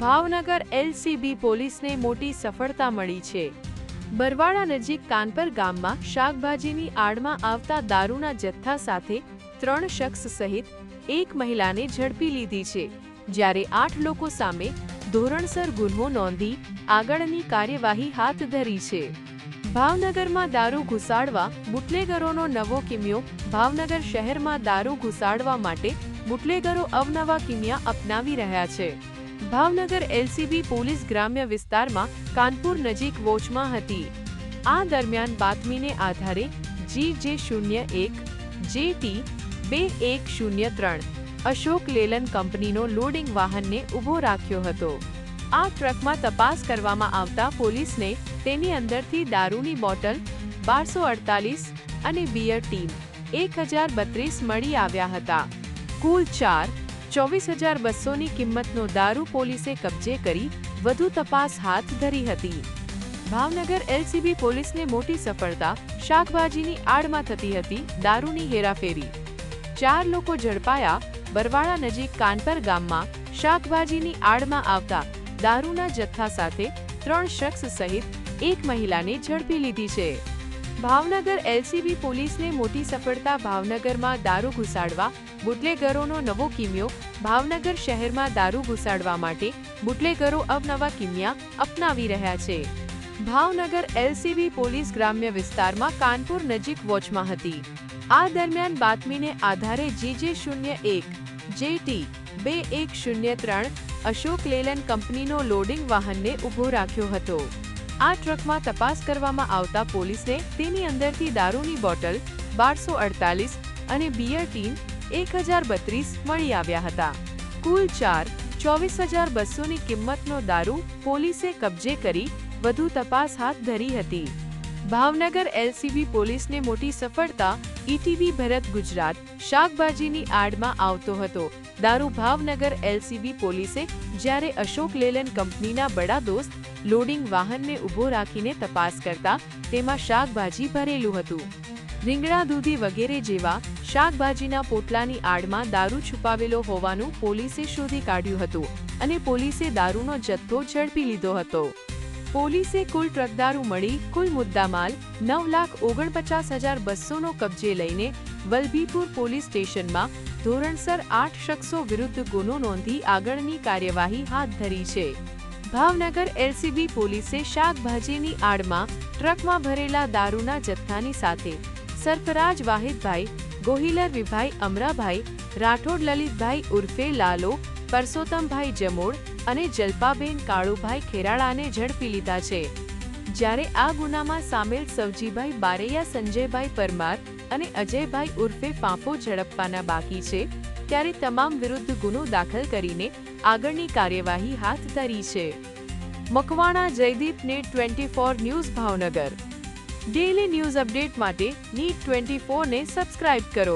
Bhavnagar LCB પોલીસને મોટી સફળતા મળી છે। બરવાડા નજીક કાનપર ગામમાં શાકભાજીની આડમાં આવતા દારૂના જથ્થા સાથે 3 શખ્સ સહિત એક મહિલાને ઝડપી લીધી છે, જ્યારે 8 લોકો સામે ધોરણસર ગુન્હો નોંધી આગળની કાર્યવાહી હાથ ધરી છે। ભાવનગરમાં દારૂ ઘુસાડવા બુટલેગરોનો નવો કિમિયો। ભાવનગર શહેરમાં દારૂ ઘુસાડવા માટે બુટલેગરો અવનવા કિમિયા અપનાવી રહ્યા છે। ભાવનગર એલસીબી પોલીસ ગ્રામ્ય વિસ્તારમાં કાનપુર નજીક વોચમાં હતી। આ દરમિયાન બાતમીને આધારે GJ01 JT 2103 અશોક લેલન કંપનીનો લોડિંગ વાહનને ઊભો રાખ્યો હતો। આ ટ્રકમાં તપાસ કરવામાં આવતા પોલીસને તેની અંદરથી દારૂની બોટલ 1248 અને બિયર ટીન 1032 મળી આવ્યા હતા। કુલ 24,200ની કિંમતનો દારૂ પોલીસે કબજે કરી વધુ તપાસ હાથ ધરી હતી। ભાવનગર એલસીબી પોલીસને મોટી સફળતા। શાકભાજીની આડમાં થતી હતી દારૂની હેરાફેરી। 4 લોકો ઝડપાયા। બરવાડા નજીક કાનપર ગામમાં શાકભાજીની આડમાં આવતા દારૂના જથ્થા સાથે 3 શખ્સ સહિત એક મહિલાને ઝડપી લીધી છે। ભાવનગર એલસીબી પોલીસને મોટી સફળતા। ભાવનગરમાં દારૂ ઘુસાડવા બુટલેગરોનો નવો કિમિયો। ભાવનગર શહેરમાં દારૂ ઘુસાડવા માટે બુટલેગરો અવનવા કિમિયા અપનાવી રહ્યા છે। ભાવનગર એલસીબી પોલીસ ગ્રામ્ય વિસ્તારમાં કાનપુર નજીક વોચમાં હતી। આ દરમિયાન બાતમીને આધારે GJ01 JT 2103 અશોક લેલન કંપનીનો લોડિંગ વાહનને ઊભો રાખ્યો હતો। આ ટ્રકમાં તપાસ કરવામાં આવતા પોલીસને તેની અંદરથી દારૂની બોટલ 1248 અને બિયર ટીન 1032 મળી આવ્યા હતા। કુલ 24,200ની કિંમતનો દારૂ પોલીસે કબજે કરી વધુ તપાસ હાથ ધરી હતી। ભાવનગર એલસીબી પોલીસને મોટી સફળતા। ઈટીવી ભરત ગુજરાત। શાકભાજીની આડમાં આવતો હતો દારૂ। ભાવનગર એલસીબી પોલીસે જ્યારે અશોક લેલન કંપનીના બડા દોસ્ત લોડિંગ વાહનને ઊભો રાખીને તપાસ કરતા તેમાં શાકભાજી ભરેલું હતું। રીંગણા દૂધી વગેરે જેવા શાકભાજીના પોટલાની આડમાં દારૂ છુપાવેલો હોવાનું પોલીસે શોધી કાઢ્યું હતું અને પોલીસે દારૂનો જથ્થો ઝડપી લીધો હતો। પોલીસે કુલ ટ્રક દારૂ મળી કુલ મુદ્દામાલ 9,49,200નો કબજે લઈને વલભીપુર પોલીસ સ્ટેશનમાં ધોરણસર 8 શખ્સો વિરુદ્ધ ગુનો નોંધી આગળની કાર્યવાહી હાથ ધરી છે। ભાવનગર એલસીબી પોલીસે શાકભાજીની આડમાં ટ્રકમાં ભરેલા દારૂના જથ્થાની સાથે સરફરાજ વાહિદભાઈ, ગોહિલર વિભાઈ અમરાભાઈ, રાઠોડ લલિતભાઈ ઉર્ફે લાલો, પરસોત્તમભાઈ જમોડ અને જલ્પાબેન કાળુભાઈ ખેરાળાને ઝડપી લીધા છે। જ્યારે આ ગુનામાં સામેલ સવજીભાઈ બારૈયા, સંજયભાઈ પરમાર અને અજયભાઈ ઉર્ફે પાંપો ઝડપવાના બાકી છે, ત્યારે તમામ વિરુદ્ધ ગુનો દાખલ કરીને આગળની કાર્યવાહી હાથ ધરી છે। Makwana Jaydeep NEET 24 news Bhavnagar. Daily news update માટે NEET 24 ને સબસ્ક્રાઇબ કરો।